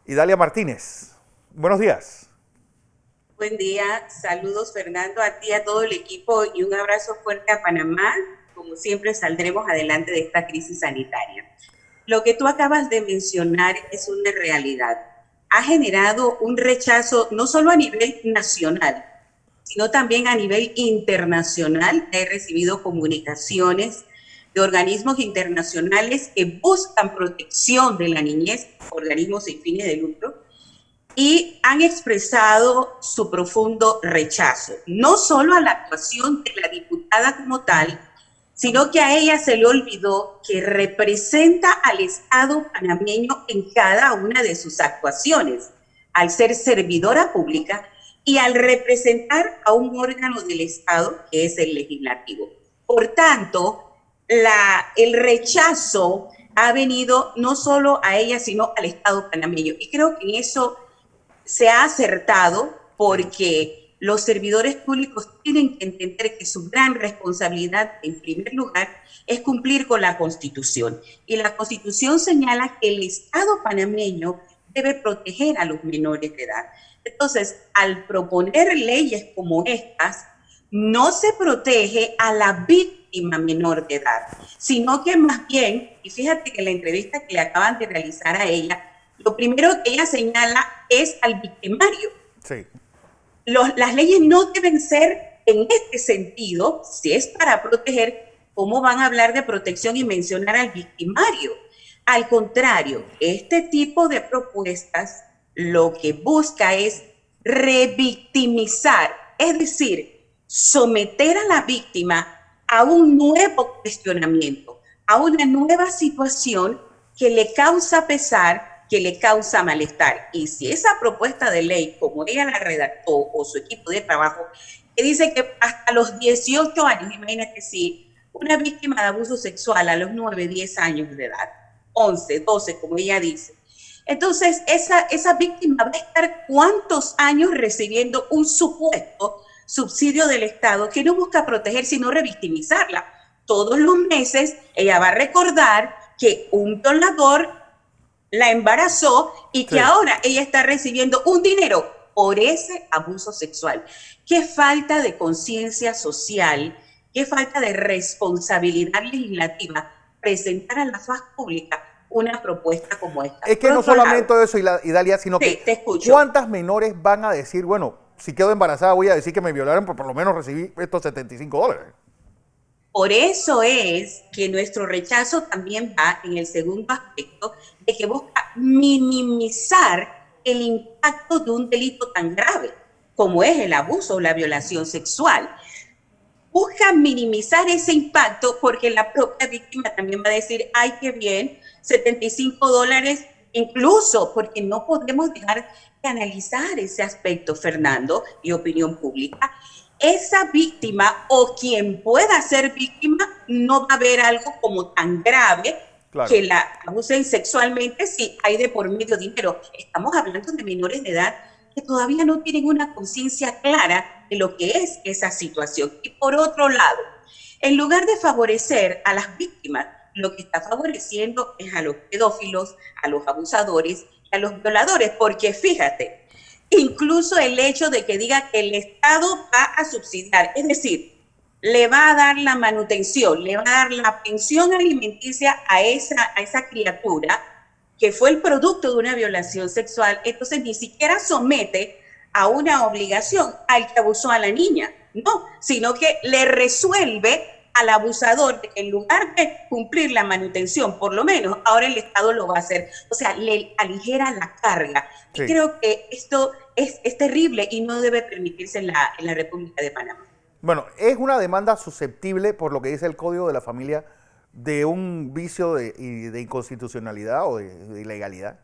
Idalia Martínez. Buenos días. Buen día, saludos Fernando, a ti, a todo el equipo y un abrazo fuerte a Panamá. Como siempre saldremos adelante de esta crisis sanitaria. Lo que tú acabas de mencionar es una realidad. Ha generado un rechazo no solo a nivel nacional, sino también a nivel internacional. He recibido comunicaciones de organismos internacionales que buscan protección de la niñez, organismos sin fines de lucro, y han expresado su profundo rechazo, no solo a la actuación de la diputada como tal, sino que a ella se le olvidó que representa al Estado panameño en cada una de sus actuaciones, al ser servidora pública y al representar a un órgano del Estado que es el legislativo. Por tanto, el rechazo ha venido no solo a ella, sino al Estado panameño. Y creo que en eso se ha acertado porque los servidores públicos tienen que entender que su gran responsabilidad, en primer lugar, es cumplir con la Constitución. Y la Constitución señala que el Estado panameño debe proteger a los menores de edad. Entonces, al proponer leyes como estas, no se protege a la víctima menor de edad, sino que más bien, y fíjate que en la entrevista que le acaban de realizar a ella, lo primero que ella señala es al victimario. Sí. Las leyes no deben ser en este sentido, si es para proteger, ¿cómo van a hablar de protección y mencionar al victimario? Al contrario, este tipo de propuestas lo que busca es revictimizar, es decir, someter a la víctima a un nuevo cuestionamiento, a una nueva situación que le causa pesar, que le causa malestar. Y si esa propuesta de ley, como ella la redactó o su equipo de trabajo, que dice que hasta los 18 años, imagínate si una víctima de abuso sexual a los 9, 10 años de edad, 11, 12, como ella dice, entonces esa víctima va a estar cuántos años recibiendo un supuesto subsidio del Estado que no busca proteger, sino revictimizarla. Todos los meses ella va a recordar que un violador la embarazó y que Sí. ahora ella está recibiendo un dinero por ese abuso sexual. Qué falta de conciencia social, qué falta de responsabilidad legislativa presentar a la faz pública una propuesta como esta. Es Por que no otro lado, solamente eso, Idalia, sino que sí, te escucho. ¿cuántas menores van a decir, bueno, si quedo embarazada voy a decir que me violaron, pues por lo menos recibí estos $75? Por eso es que nuestro rechazo también va en el segundo aspecto de que busca minimizar el impacto de un delito tan grave como es el abuso o la violación sexual. Busca minimizar ese impacto porque la propia víctima también va a decir, ay, qué bien, $75, incluso porque no podemos dejar de analizar ese aspecto, Fernando, y opinión pública. Esa víctima o quien pueda ser víctima no va a ver algo como tan grave Claro. que la abusen sexualmente si hay de por medio dinero. Estamos hablando de menores de edad que todavía no tienen una conciencia clara de lo que es esa situación. Y por otro lado, en lugar de favorecer a las víctimas, lo que está favoreciendo es a los pedófilos, a los abusadores, a los violadores, porque fíjate, incluso el hecho de que diga que el Estado va a subsidiar, es decir, le va a dar la manutención, le va a dar la pensión alimenticia a esa criatura que fue el producto de una violación sexual, entonces ni siquiera somete a una obligación al que abusó a la niña, no, sino que le resuelve al abusador de que en lugar de cumplir la manutención, por lo menos, ahora el Estado lo va a hacer. O sea, le aligera la carga. Y Sí. creo que esto es terrible y no debe permitirse en la República de Panamá. Bueno, es una demanda susceptible, por lo que dice el Código de la Familia, de un vicio de inconstitucionalidad o de ilegalidad.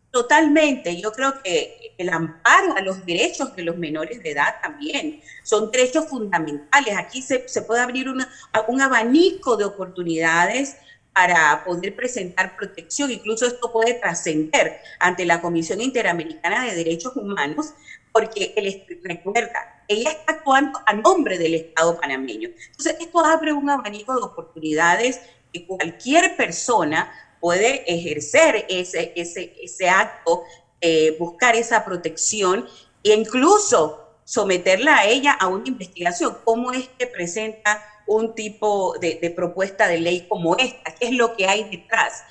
Totalmente, yo creo que el amparo a los derechos de los menores de edad también son derechos fundamentales. Aquí se puede abrir un abanico de oportunidades para poder presentar protección. Incluso esto puede trascender ante la Comisión Interamericana de Derechos Humanos, porque recuerda, ella está actuando a nombre del Estado panameño. Entonces, esto abre un abanico de oportunidades que cualquier persona puede ejercer ese acto, buscar esa protección e incluso someterla a ella a una investigación. ¿Cómo es que presenta un tipo de propuesta de ley como esta? ¿Qué es lo que hay detrás?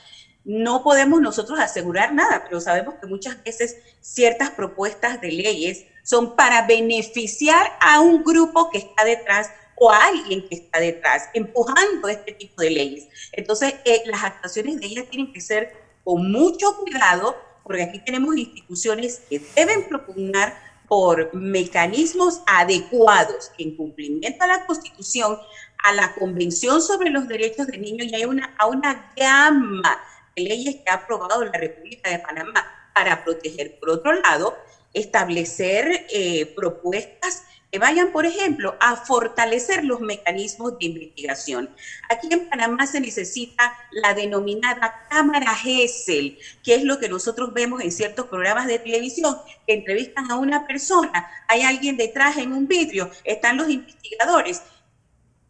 No podemos nosotros asegurar nada, pero sabemos que muchas veces ciertas propuestas de leyes son para beneficiar a un grupo que está detrás o a alguien que está detrás, empujando este tipo de leyes. Entonces, las actuaciones de ellas tienen que ser con mucho cuidado, porque aquí tenemos instituciones que deben propugnar por mecanismos adecuados en cumplimiento a la Constitución, a la Convención sobre los Derechos del Niño y a una gama de leyes que ha aprobado la República de Panamá para proteger. Por otro lado, establecer propuestas que vayan, por ejemplo, a fortalecer los mecanismos de investigación. Aquí en Panamá se necesita la denominada cámara Gesell, que es lo que nosotros vemos en ciertos programas de televisión, que entrevistan a una persona, hay alguien detrás en un vidrio, están los investigadores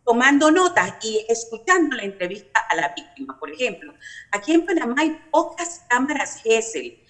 tomando notas y escuchando la entrevista a la víctima. Por ejemplo, aquí en Panamá hay pocas cámaras Gesell.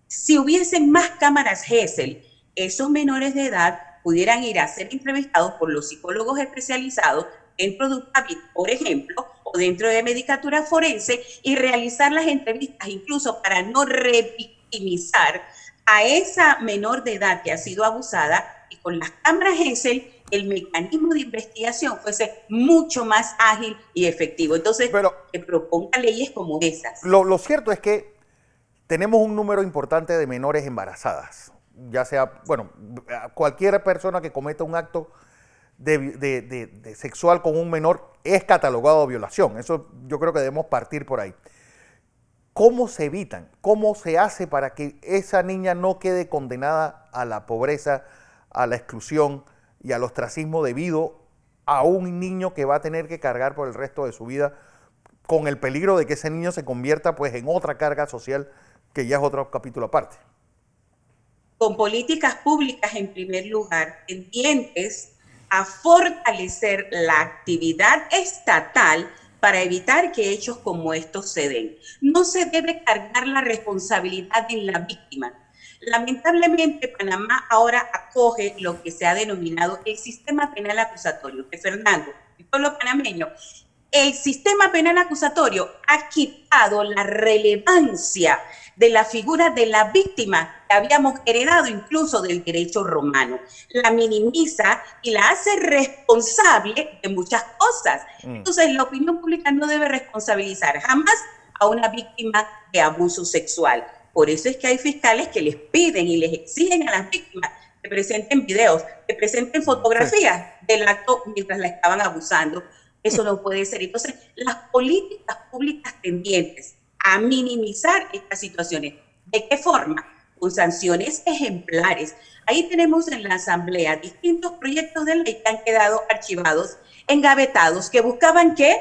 Si hubiesen más cámaras Gesell, esos menores de edad pudieran ir a ser entrevistados por los psicólogos especializados dentro de un CAPIT, por ejemplo, o dentro de medicatura forense y realizar las entrevistas incluso para no revictimizar a esa menor de edad que ha sido abusada, y con las cámaras Gesell el mecanismo de investigación fuese mucho más ágil y efectivo. Entonces, que proponga leyes como esas. Lo cierto es que tenemos un número importante de menores embarazadas, ya sea, bueno, cualquier persona que cometa un acto de sexual con un menor es catalogado de violación. Eso yo creo que debemos partir por ahí. ¿Cómo se evitan? ¿Cómo se hace para que esa niña no quede condenada a la pobreza, a la exclusión y al ostracismo debido a un niño que va a tener que cargar por el resto de su vida, con el peligro de que ese niño se convierta pues en otra carga social que ya es otro capítulo aparte? Con políticas públicas en primer lugar, tendientes a fortalecer la actividad estatal para evitar que hechos como estos se den. No se debe cargar la responsabilidad en la víctima. Lamentablemente, Panamá ahora acoge lo que se ha denominado el sistema penal acusatorio. Que Fernando, el pueblo panameño, el sistema penal acusatorio ha quitado la relevancia de la figura de la víctima que habíamos heredado incluso del derecho romano. La minimiza y la hace responsable de muchas cosas. Entonces, la opinión pública no debe responsabilizar jamás a una víctima de abuso sexual. Por eso es que hay fiscales que les piden y les exigen a las víctimas que presenten videos, que presenten fotografías del acto mientras la estaban abusando. Eso no puede ser. Entonces, las políticas públicas tendientes a minimizar estas situaciones. ¿De qué forma? Con sanciones ejemplares. Ahí tenemos en la Asamblea distintos proyectos de ley que han quedado archivados, engavetados, que buscaban ¿qué?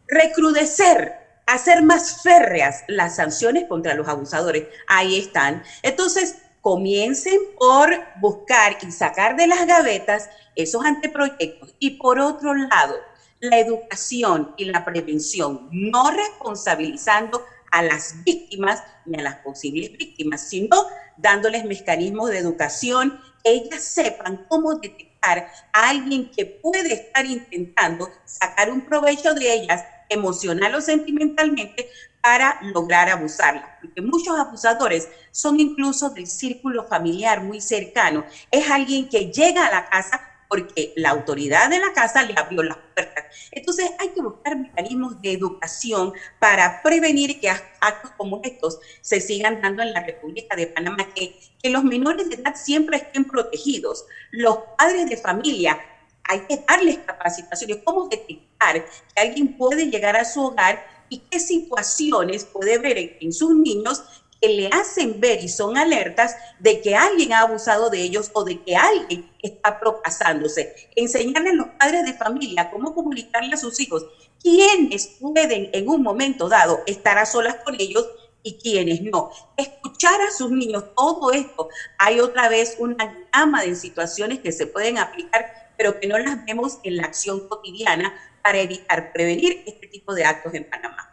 Recrudecer, hacer más férreas las sanciones contra los abusadores. Ahí están. Entonces, comiencen por buscar y sacar de las gavetas esos anteproyectos. Y por otro lado, la educación y la prevención, no responsabilizando a las víctimas ni a las posibles víctimas, sino dándoles mecanismos de educación, que ellas sepan cómo detectar a alguien que puede estar intentando sacar un provecho de ellas emocional o sentimentalmente para lograr abusarlas, porque muchos abusadores son incluso del círculo familiar muy cercano. Es alguien que llega a la casa porque la autoridad de la casa le abrió las puertas. Entonces hay que buscar mecanismos de educación para prevenir que actos como estos se sigan dando en la República de Panamá, que los menores de edad siempre estén protegidos. Los padres de familia, hay que darles capacitaciones, cómo detectar que alguien puede llegar a su hogar y qué situaciones puede ver en sus niños que le hacen ver y son alertas de que alguien ha abusado de ellos o de que alguien está propasándose. Enseñarle a los padres de familia cómo comunicarle a sus hijos quiénes pueden en un momento dado estar a solas con ellos y quiénes no. Escuchar a sus niños, todo esto. Hay otra vez una gama de situaciones que se pueden aplicar, pero que no las vemos en la acción cotidiana para evitar, prevenir este tipo de actos en Panamá.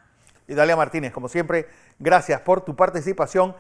Idalia Martínez, como siempre, gracias por tu participación.